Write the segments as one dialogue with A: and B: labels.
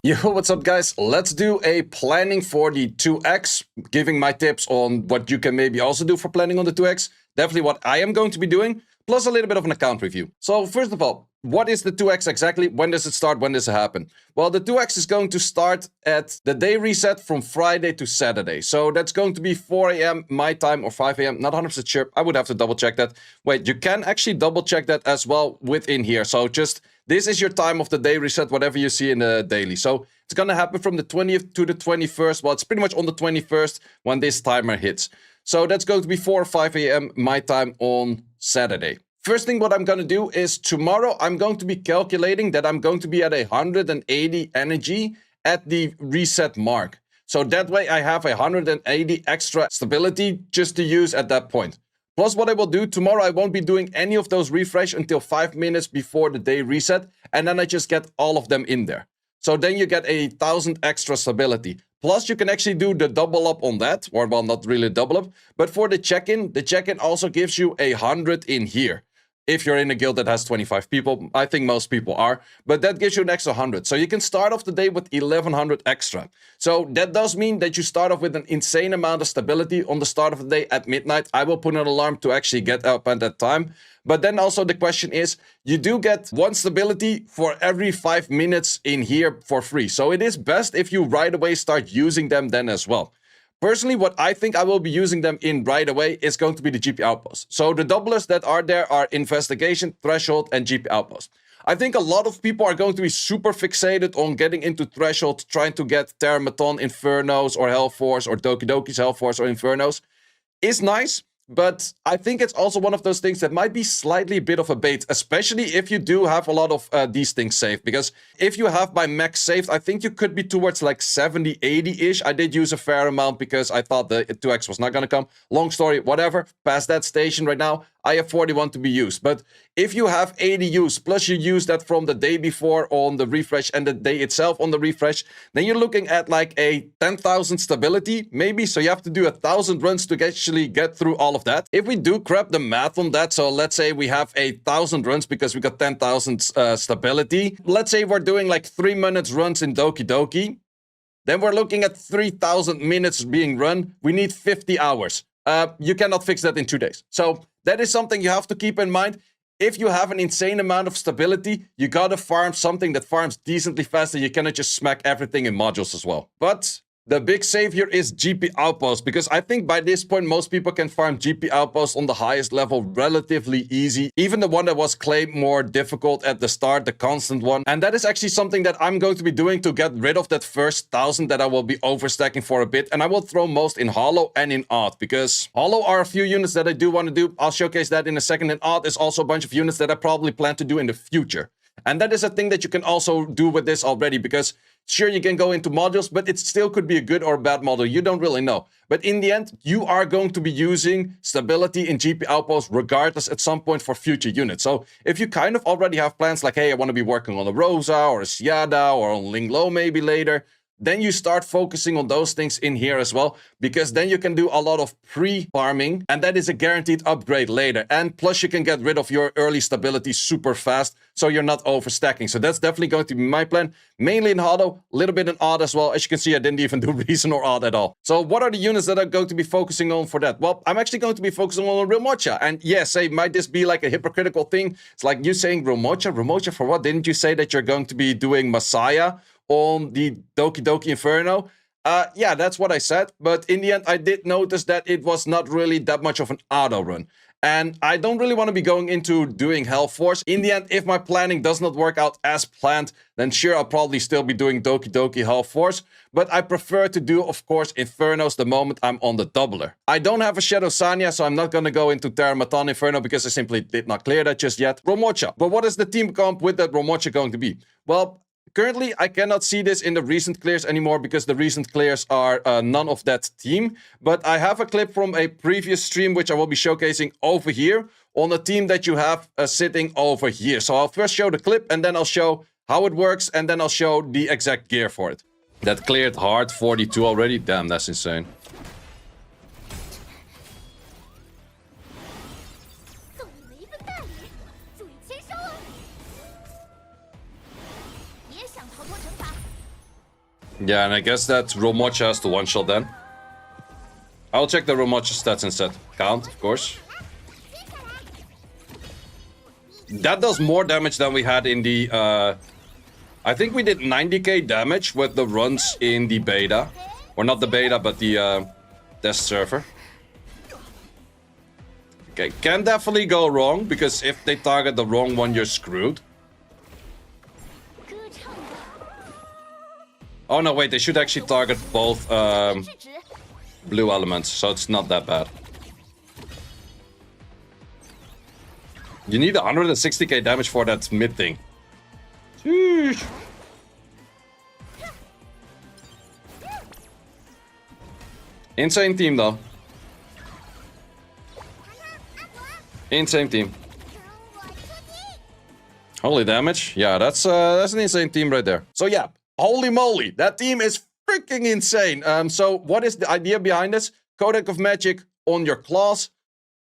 A: Yo, what's up guys? Let's do a planning for the 2x, giving my tips on what you can maybe also do for planning on the 2x. Definitely what I am going to be doing, plus a little bit of an account review. So first of all, what is the 2x exactly? When does it start? When does it happen? Well, the 2x is going to start at the day reset from Friday to Saturday. So that's going to be 4 a.m. my time or 5 a.m. Not 100% sure. I would have to double check that. Wait, you can actually double check that as well within here. So just this is your time of the day reset, whatever you see in the daily. So it's going to happen from the 20th to the 21st. Well, it's pretty much on the 21st when this timer hits. So that's going to be 4 or 5 a.m. my time on Saturday. First thing what I'm going to do is tomorrow I'm going to be calculating that I'm going to be at 180 energy at the reset mark. So that way I have 180 extra stability just to use at that point. Plus what I will do tomorrow, I won't be doing any of those refresh until 5 minutes before the day reset. And then I just get all of them in there. So then you get 1,000 extra stability. Plus you can actually do the double up on that. Or well, not really double up. But for the check-in also gives you 100 in here. If you're in a guild that has 25 people, I think most people are, but that gives you an extra 100. So you can start off the day with 1,100 extra. So that does mean that you start off with an insane amount of stability on the start of the day at midnight. I will put an alarm to actually get up at that time. But then also the question is, you do get 1 stability for every 5 minutes in here for free. So it is best if you right away start using them then as well. Personally, what I think I will be using them in right away is going to be the GP Outpost. So the doublers that are there are Investigation, Threshold, and GP Outpost. I think a lot of people are going to be super fixated on getting into Threshold, trying to get Termaton, Infernos, or Hellforce, or Doki Doki's Hellforce, or Infernos. It's nice. But I think it's also one of those things that might be slightly a bit of a bait, especially if you do have a lot of these things saved. Because if you have by max saved, I think you could be towards like 70, 80-ish. I did use a fair amount because I thought the 2x was not going to come. Long story, whatever. Past that station right now, I have 41 to be used. But if you have 80 used, plus you use that from the day before on the refresh and the day itself on the refresh, then you're looking at like a 10,000 stability, maybe. So you have to do 1,000 runs to actually get through all of that. If we do grab the math on that, so let's say we have 1,000 runs because we got 10,000 stability. Let's say we're doing like 3 minutes runs in Doki Doki. Then we're looking at 3,000 minutes being run. We need 50 hours. You cannot fix that in 2 days. So that is something you have to keep in mind. If you have an insane amount of stability, you gotta farm something that farms decently fast, and you cannot just smack everything in modules as well. But the big save here is GP Outpost, because I think by this point most people can farm GP Outpost on the highest level relatively easy. Even the one that was claimed more difficult at the start, the constant one. And that is actually something that I'm going to be doing to get rid of that first 1,000 that I will be overstacking for a bit. And I will throw most in Hollow and in Odd, because Hollow are a few units that I do want to do. I'll showcase that in a second. And Odd is also a bunch of units that I probably plan to do in the future. And that is a thing that you can also do with this already, because sure, you can go into modules, but it still could be a good or a bad model. You don't really know. But in the end, you are going to be using stability in GP Outpost regardless at some point for future units. So if you kind of already have plans like, hey, I want to be working on a Rosa or a Siada or on Linglo maybe later, then you start focusing on those things in here as well, because then you can do a lot of pre-farming, and that is a guaranteed upgrade later. And plus you can get rid of your early stability super fast, so you're not overstacking. So that's definitely going to be my plan, mainly in Hollow, a little bit in Odd as well. As you can see, I didn't even do Reason or Odd at all. So what are the units that I'm going to be focusing on for that? Well, I'm actually going to be focusing on Romocha. And yes, might this be like a hypocritical thing? It's like you saying Romocha? Romocha for what? Didn't you say that you're going to be doing Messiah on the Doki Doki Inferno? Yeah, that's what I said. But in the end, I did notice that it was not really that much of an auto run. And I don't really want to be going into doing Hellforce. In the end, if my planning does not work out as planned, then sure, I'll probably still be doing Doki Doki Hellforce. But I prefer to do, of course, Infernos the moment I'm on the doubler. I don't have a Shadow Sanya, so I'm not going to go into Termaton Inferno because I simply did not clear that just yet. Romocha. But what is the team comp with that Romocha going to be? Well, currently, I cannot see this in the recent clears anymore because the recent clears are none of that team. But I have a clip from a previous stream which I will be showcasing over here on a team that you have sitting over here. So I'll first show the clip and then I'll show how it works and then I'll show the exact gear for it. That cleared hard 42 already. Damn, that's insane. Yeah, and I guess that Romocha has to one-shot then. I'll check the Romocha stats instead. Count, of course. That does more damage than we had in the... I think we did 90k damage with the runs in the beta. Or not the beta, but the test server. Okay, can definitely go wrong, because if they target the wrong one, you're screwed. Oh no, wait, they should actually target both blue elements, so it's not that bad. You need 160k damage for that mid thing. Sheesh. Insane team though. Insane team. Holy damage. Yeah, that's an insane team right there. So yeah, holy moly, that team is freaking insane. So what is the idea behind this? Codex of Magic on your class,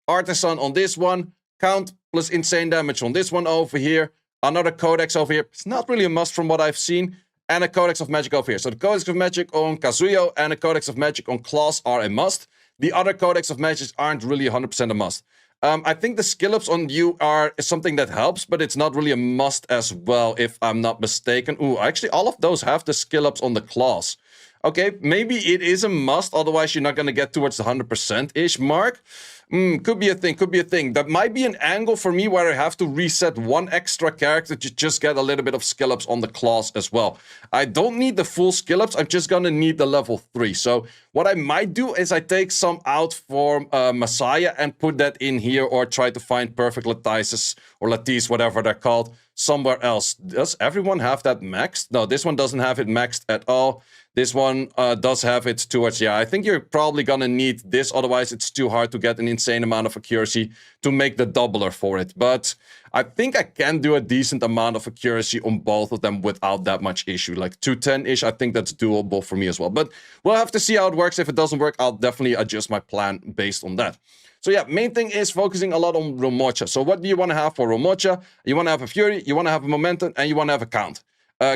A: Artisan on this one, count plus insane damage on this one over here, another Codex over here. It's not really a must from what I've seen, and a Codex of Magic over here. So the Codex of Magic on Kazuyo and a Codex of Magic on class are a must. The other Codex of Magic aren't really 100% a must. I think the skillups on you is something that helps, but it's not really a must as well, if I'm not mistaken. Ooh, actually, all of those have the skillups on the class. Okay, maybe it is a must, otherwise you're not going to get towards the 100%-ish mark. Could be a thing, could be a thing. That might be an angle for me where I have to reset one extra character to just get a little bit of skillups on the class as well. I don't need the full skillups, I'm just gonna need the level 3. So what I might do is I take some out for Messiah and put that in here, or try to find Perfect Latices or Latisse, whatever they're called, somewhere else. Does everyone have that maxed? No, this one doesn't have it maxed at all. This one does have it towards, yeah, I think you're probably gonna need this, otherwise it's too hard to get an insane amount of accuracy to make the doubler for it. But I think I can do a decent amount of accuracy on both of them without that much issue. Like 210-ish, I think that's doable for me as well. But we'll have to see how it works. If it doesn't work, I'll definitely adjust my plan based on that. So yeah, main thing is focusing a lot on Romocha. So what do you want to have for Romocha? You want to have a Fury, you want to have a Momentum, and you want to have a Count.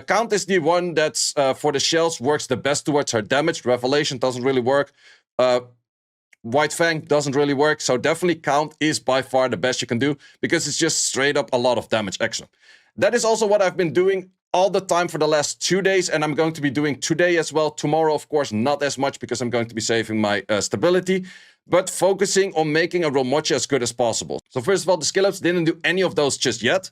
A: Count is the one that's for the shells works the best towards her damage. Revelation doesn't really work. White Fang doesn't really work. So definitely Count is by far the best you can do, because it's just straight up a lot of damage extra. That is also what I've been doing all the time for the last 2 days, and I'm going to be doing today as well. Tomorrow, of course, not as much, because I'm going to be saving my stability, but focusing on making a Romocha as good as possible. So first of all, the skill-ups didn't do any of those just yet,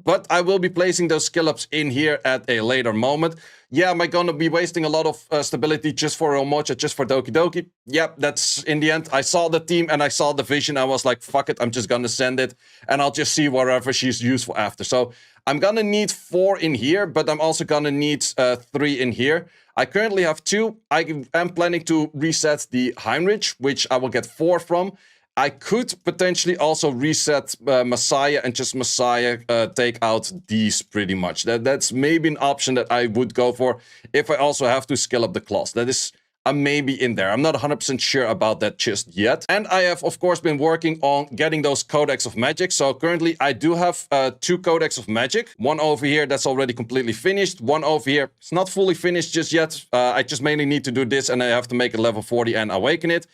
A: but I will be placing those skill-ups in here at a later moment. Yeah, am I gonna be wasting a lot of stability just for Romocha, just for Doki Doki? Yep, that's in the end. I saw the team and I saw the vision. I was like, fuck it, I'm just gonna send it, and I'll just see wherever she's useful after. So I'm gonna need 4 in here, but I'm also gonna need 3 in here. I currently have 2. I am planning to reset the Heinrich, which I will get 4 from. I could potentially also reset Messiah and just Messiah take out these pretty much. That's maybe an option that I would go for if I also have to skill up the class. That is a maybe in there. I'm not 100% sure about that just yet. And I have, of course, been working on getting those Codex of Magic. So currently I do have 2 Codex of Magic. One over here that's already completely finished. One over here, it's not fully finished just yet. I just mainly need to do this, and I have to make it level 40 and awaken it.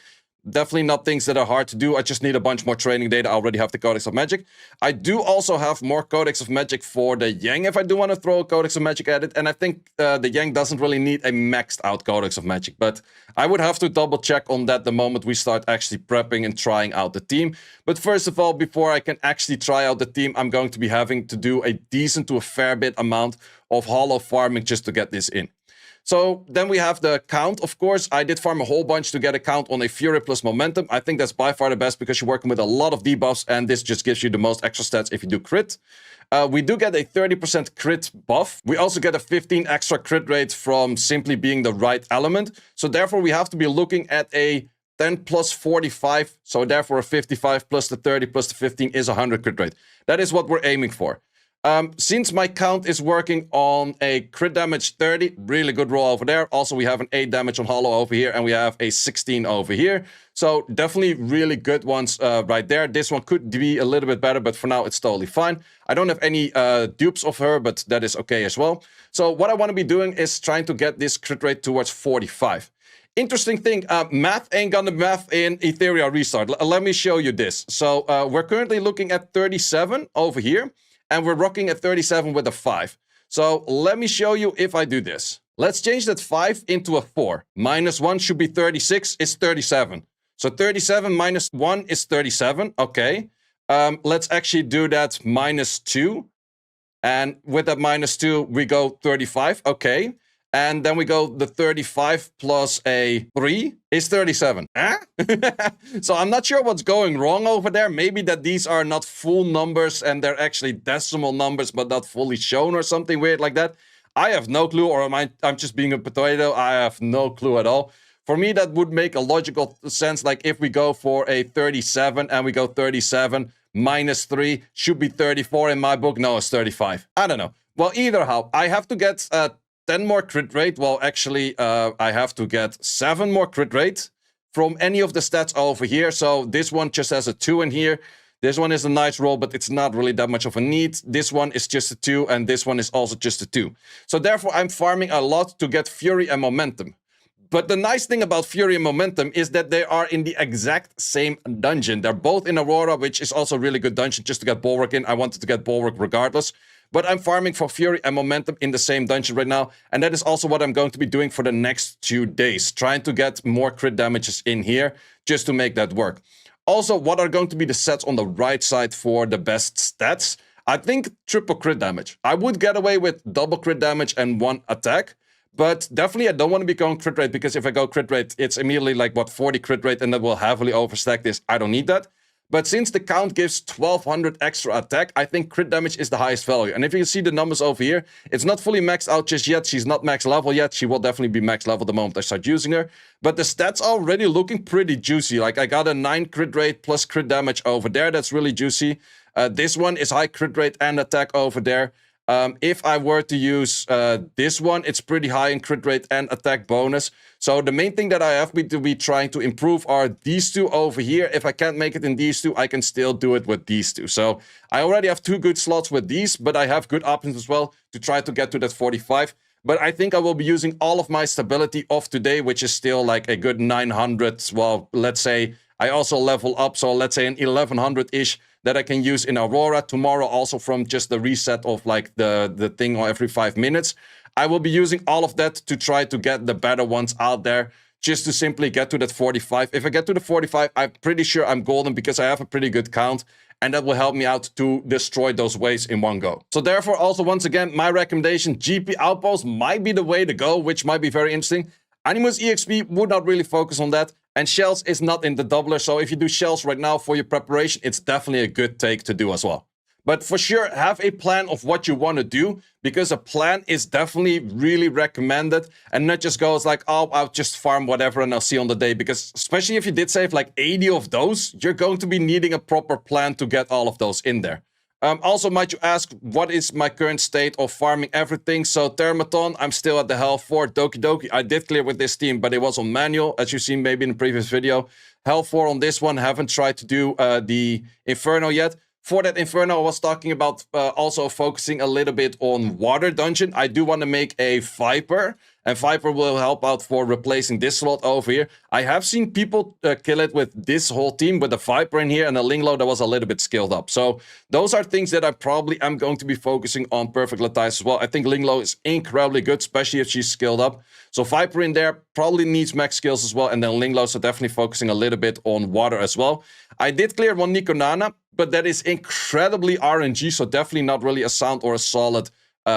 A: Definitely not things that are hard to do. I just need a bunch more training data. I already have the Codex of Magic. I do also have more Codex of Magic for the Yang if I do want to throw a Codex of Magic at it. And I think the Yang doesn't really need a maxed out Codex of Magic. But I would have to double check on that the moment we start actually prepping and trying out the team. But first of all, before I can actually try out the team, I'm going to be having to do a decent to a fair bit amount of hollow farming just to get this in. So then we have the Count, of course. I did farm a whole bunch to get a Count on a Fury plus Momentum. I think that's by far the best, because you're working with a lot of debuffs, and this just gives you the most extra stats if you do crit. We do get a 30% crit buff. We also get a 15 extra crit rate from simply being the right element. So therefore we have to be looking at a 10 plus 45. So therefore a 55 plus the 30 plus the 15 is 100 crit rate. That is what we're aiming for. Since my count is working on a crit damage 30, really good roll over there. Also, we have an 8 damage on Hollow over here, and we have a 16 over here. So definitely really good ones right there. This one could be a little bit better, but for now it's totally fine. I don't have any dupes of her, but that is okay as well. So what I want to be doing is trying to get this crit rate towards 45. Interesting thing, math ain't gonna math in Etheria Restart. Let me show you this. So we're currently looking at 37 over here. And we're rocking at 37 with a 5. So let me show you if I do this. Let's change that 5 into a 4. Minus 1 should be 36, is 37. So 37 minus 1 is 37, okay. Let's actually do that minus 2. And with that minus 2, we go 35, okay. And then we go the 35 plus a 3 is 37. Huh? So I'm not sure what's going wrong over there. Maybe that these are not full numbers and they're actually decimal numbers but not fully shown or something weird like that. I have no clue, or I'm just being a potato. I have no clue at all. For me, that would make a logical sense. Like if we go for a 37 and we go 37 minus 3 should be 34 in my book. No, it's 35. I don't know. Well, either how, I have to get 10 more crit rate. Well, actually, I have to get 7 more crit rate from any of the stats over here. So this one just has a 2 in here. This one is a nice roll, but it's not really that much of a need. This one is just a 2, and this one is also just a 2. So therefore, I'm farming a lot to get Fury and Momentum. But the nice thing about Fury and Momentum is that they are in the exact same dungeon. They're both in Aurora, which is also a really good dungeon just to get Bulwark in. I wanted to get Bulwark regardless. But I'm farming for Fury and Momentum in the same dungeon right now. And that is also what I'm going to be doing for the next 2 days. Trying to get more crit damages in here just to make that work. Also, what are going to be the sets on the right side for the best stats? I think triple crit damage. I would get away with double crit damage and 1 attack. But definitely I don't want to be going crit rate, because if I go crit rate, it's immediately like, what, 40 crit rate, and that will heavily overstack this. I don't need that. But since the count gives 1200 extra attack, I think crit damage is the highest value. And if you see the numbers over here, it's not fully maxed out just yet. She's not max level yet. She will definitely be max level the moment I start using her. But the stats are already looking pretty juicy. Like I got a 9 crit rate plus crit damage over there. That's really juicy. This one is high crit rate and attack over there. If I were to use this one, it's pretty high in crit rate and attack bonus. So the main thing that I have to be trying to improve are these 2 over here. If I can't make it in these 2, I can still do it with these 2. So I already have 2 good slots with these, but I have good options as well to try to get to that 45. But I think I will be using all of my stability of today, which is still like a good 900. Well, let's say I also level up, so let's say an 1100-ish that I can use in Aurora tomorrow, also from just the reset of like the thing every 5 minutes. I will be using all of that to try to get the better ones out there, just to simply get to that 45. If I get to the 45, I'm pretty sure I'm golden, because I have a pretty good count, and that will help me out to destroy those waves in one go. So therefore, also once again, my recommendation, GP Outpost might be the way to go, which might be very interesting. Animus EXP would not really focus on that. And Shells is not in the doubler, so if you do Shells right now for your preparation, it's definitely a good take to do as well. But for sure, have a plan of what you want to do, because a plan is definitely really recommended, and not just goes like, oh, I'll just farm whatever and I'll see on the day. Because especially if you did save like 80 of those, you're going to be needing a proper plan to get all of those in there. Also, might you ask, what is my current state of farming everything? So, Termaton, I'm still at the Hell 4. Doki Doki, I did clear with this team, but it was on manual, as you've seen maybe in the previous video. Hell 4 on this one, haven't tried to do the Inferno yet. For that Inferno, I was talking about also focusing a little bit on Water Dungeon. I do want to make a Viper, and Viper will help out for replacing this slot over here. I have seen people kill it with this whole team, with a Viper in here and a Linglo that was a little bit skilled up. So those are things that I probably am going to be focusing on Perfect Latias as well. I think Linglo is incredibly good, especially if she's skilled up. So Viper in there probably needs max skills as well, and then Linglo, so definitely focusing a little bit on water as well. I did clear one Nico Nana, but that is incredibly RNG, so definitely not really a sound or a solid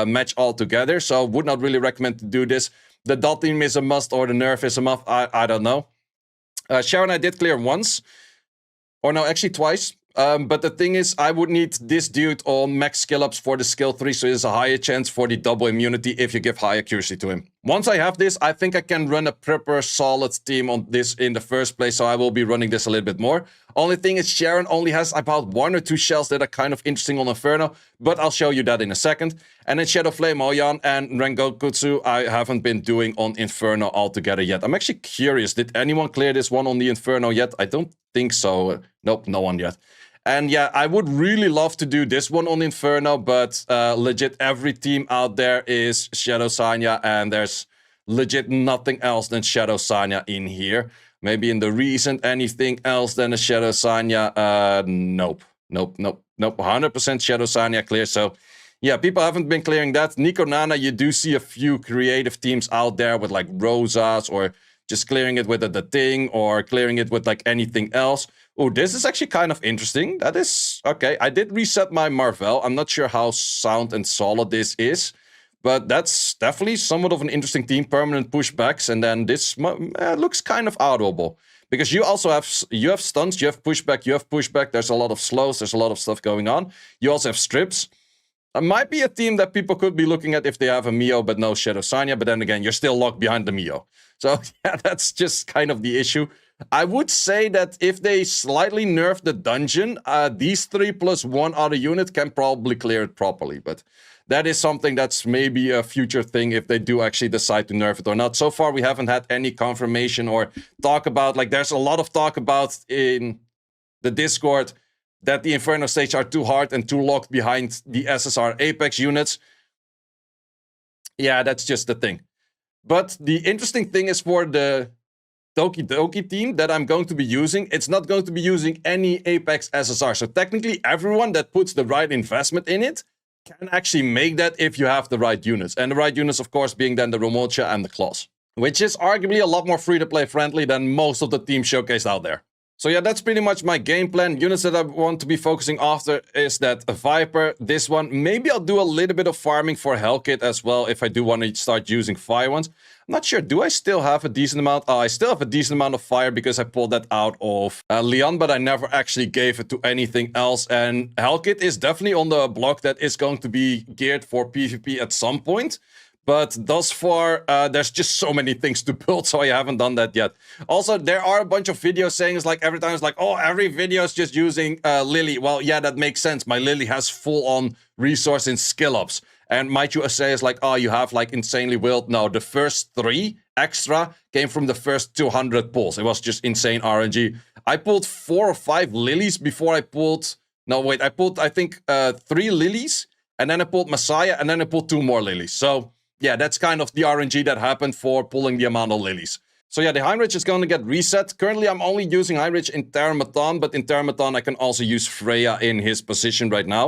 A: match altogether. So would not really recommend to do this. The dot team is a must, or the nerf is a must. I don't know. Sharon, I did clear once. Or no, actually twice. But the thing is, I would need this dude on max skill ups for the skill 3, so there's a higher chance for the double immunity if you give high accuracy to him. Once I have this, I think I can run a proper solid team on this in the first place, so I will be running this a little bit more. Only thing is Sharon only has about 1 or 2 shells that are kind of interesting on Inferno, but I'll show you that in a second. And then Shadow Flame, Oyan, and Rengokutsu I haven't been doing on Inferno altogether yet. I'm actually curious, did anyone clear this one on the Inferno yet? I don't think so. Nope, no one yet. And yeah, I would really love to do this one on Inferno, but legit every team out there is Shadow Sanya, and there's legit nothing else than Shadow Sanya in here. Maybe in the recent anything else than a Shadow Sanya? Nope. 100% Shadow Sanya clear, so yeah, people haven't been clearing that. Nico Nana, you do see a few creative teams out there with like Rosas, or just clearing it with the thing, or clearing it with like anything else. Oh, this is actually kind of interesting. That is... okay, I did reset my Marvel. I'm not sure how sound and solid this is, but that's definitely somewhat of an interesting team. Permanent pushbacks, and then this looks kind of audible. Because you also have... you have stunts, you have pushback, there's a lot of slows, there's a lot of stuff going on. You also have strips. It might be a team that people could be looking at if they have a Mio, but no Shadow Sanya, but then again, you're still locked behind the Mio. So, yeah, that's just kind of the issue. I would say that if they slightly nerf the dungeon, these 3 plus 1 other unit can probably clear it properly. But that is something that's maybe a future thing if they do actually decide to nerf it or not. So far, we haven't had any confirmation or talk about... like, there's a lot of talk about in the Discord that the Inferno stage are too hard and too locked behind the SSR Apex units. Yeah, that's just the thing. But the interesting thing is for the Doki Doki team that I'm going to be using, it's not going to be using any Apex SSR. So technically everyone that puts the right investment in it can actually make that if you have the right units. And the right units, of course, being then the Romocha and the Claws, which is arguably a lot more free-to-play friendly than most of the teams showcased out there. So yeah, that's pretty much my game plan. Units that I want to be focusing after is that Viper, this one. Maybe I'll do a little bit of farming for Hellkit as well if I do want to start using fire ones. I'm not sure, do I still have a decent amount? Oh, I still have a decent amount of fire because I pulled that out of Leon, but I never actually gave it to anything else. And Hellkit is definitely on the block that is going to be geared for PvP at some point. But thus far, there's just so many things to build, so I haven't done that yet. Also, there are a bunch of videos saying it's like every time it's like, oh, every video is just using Lily. Well, yeah, that makes sense. My Lily has full-on resource in skillups. And might you say it's like, oh, you have like insanely willed. No, the first 3 extra came from the first 200 pulls. It was just insane RNG. I pulled 4 or 5 lilies before I pulled... no, wait, I pulled, I think, 3 lilies. And then I pulled Messiah, and then I pulled 2 more lilies. So... yeah, that's kind of the RNG that happened for pulling the amount of lilies. So yeah, the Heinrich is going to get reset. Currently, I'm only using Heinrich in Terramathon, but in Terramathon, I can also use Freya in his position right now.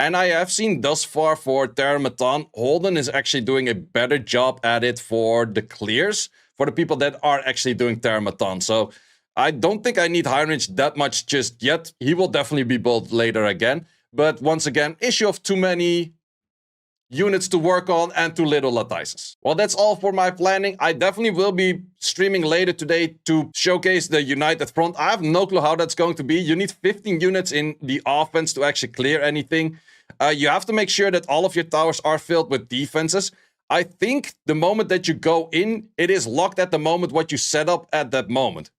A: And I have seen thus far for Terramathon, Holden is actually doing a better job at it for the clears, for the people that are actually doing Terramathon. So I don't think I need Heinrich that much just yet. He will definitely be built later again. But once again, issue of too many units to work on and too little lattices. Well, that's all for my planning. I definitely will be streaming later today to showcase the United Front. I have no clue how that's going to be. You need 15 units in the offense to actually clear anything. You have to make sure that all of your towers are filled with defenses. I think the moment that you go in, it is locked at the moment what you set up at that moment.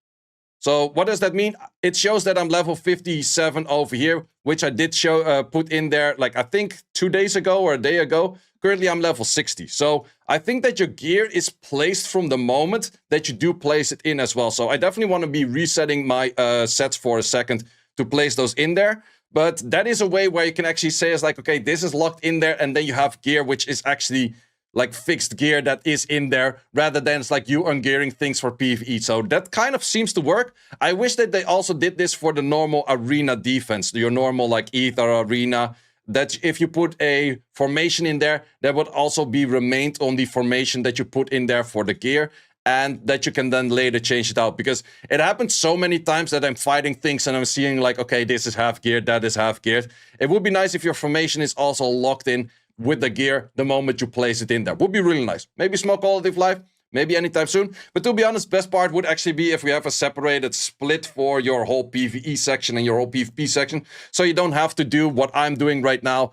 A: So what does that mean? It shows that I'm level 57 over here, which I did show put in there, like I think 2 days ago or a day ago. Currently, I'm level 60. So I think that your gear is placed from the moment that you do place it in as well. So I definitely want to be resetting my sets for a second to place those in there. But that is a way where you can actually say it's like, okay, this is locked in there, and then you have gear which is actually like fixed gear that is in there, rather than it's like you ungearing things for PvE. So that kind of seems to work. I wish that they also did this for the normal arena defense, your normal like Ether arena, that if you put a formation in there, that would also be remained on the formation that you put in there for the gear, and that you can then later change it out. Because it happens so many times that I'm fighting things and I'm seeing like, okay, this is half geared, that is half geared. It would be nice if your formation is also locked in with the gear the moment you place it in there. Would be really nice. Maybe small quality of life, maybe anytime soon. But to be honest, best part would actually be if we have a separated split for your whole PvE section and your whole PvP section, so you don't have to do what I'm doing right now,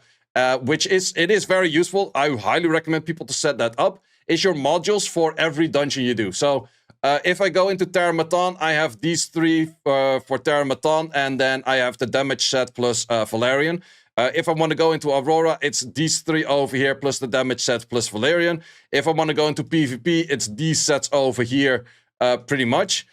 A: which is, it is very useful. I highly recommend people to set that up. is your modules for every dungeon you do. So if I go into Terramaton, I have these 3 for Terramaton, and then I have the damage set plus Valerian. If I want to go into Aurora, it's these 3 over here plus the damage set plus Valerian. If I want to go into PvP, it's these sets over here pretty much.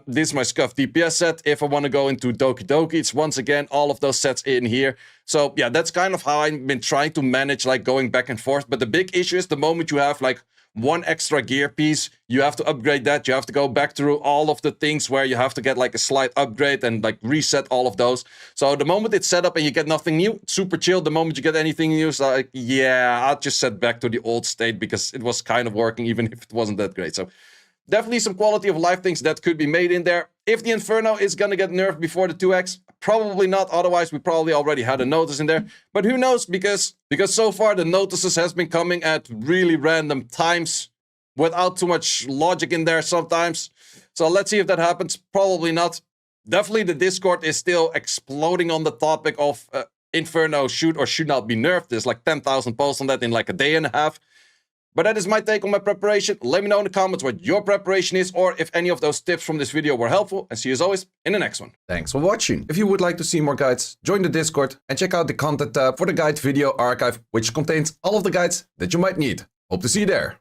A: This is my Scuff DPS set. If I want to go into Doki Doki, it's once again all of those sets in here. So yeah, that's kind of how I've been trying to manage like going back and forth. But the big issue is the moment you have like 1 extra gear piece, you have to upgrade that. You have to go back through all of the things where you have to get like a slight upgrade and like reset all of those. So the moment it's set up and you get nothing new, it's super chill. The moment you get anything new, it's like, yeah, I'll just set back to the old state because it was kind of working even if it wasn't that great. So definitely some quality of life things that could be made in there. If the Inferno is gonna get nerfed before the 2x, probably not. Otherwise, we probably already had a notice in there. But who knows? Because so far the notices has been coming at really random times without too much logic in there sometimes. So let's see if that happens. Probably not. Definitely the Discord is still exploding on the topic of Inferno should or should not be nerfed. There's like 10,000 posts on that in like a day and a half. But that is my take on my preparation. Let me know in the comments what your preparation is or if any of those tips from this video were helpful. And see you as always in the next one.
B: Thanks for watching. If you would like to see more guides, join the Discord and check out the content tab for the guide video archive, which contains all of the guides that you might need. Hope to see you there.